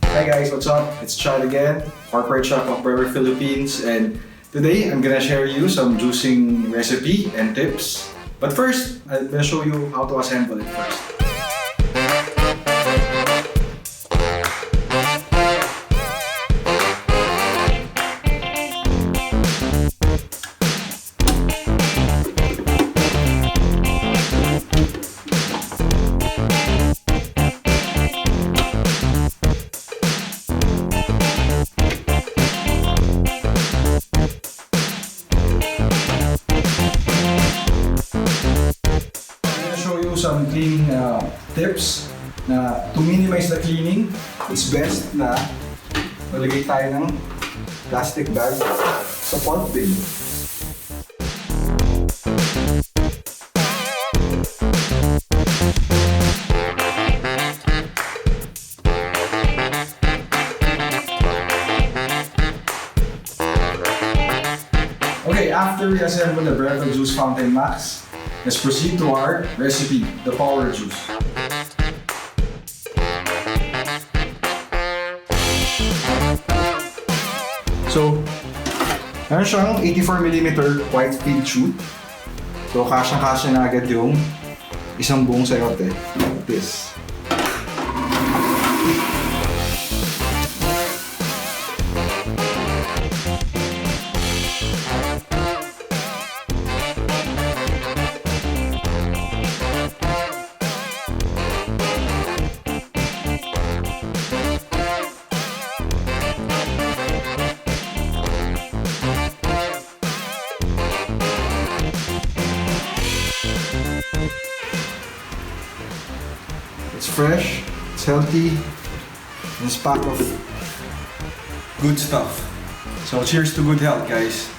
Hi guys, what's up? It's Chad again, corporate chef of Breville, Philippines, and today I'm gonna share you some juicing recipe and tips. But first, I'm gonna show you how to assemble it first. Some cleaning tips na to minimize the cleaning, it's best na malagay tayo ng plastic bag sa pot bin. Okay, after we assemble the Breville Juice Fountain Max, let's proceed to our recipe, the power juice. So, meron siyang 84mm white feed tube. So, kasyang-kasya na agad yung isang buong sayote. Like this. It's fresh, it's healthy, and it's packed of good stuff. So cheers to good health, guys.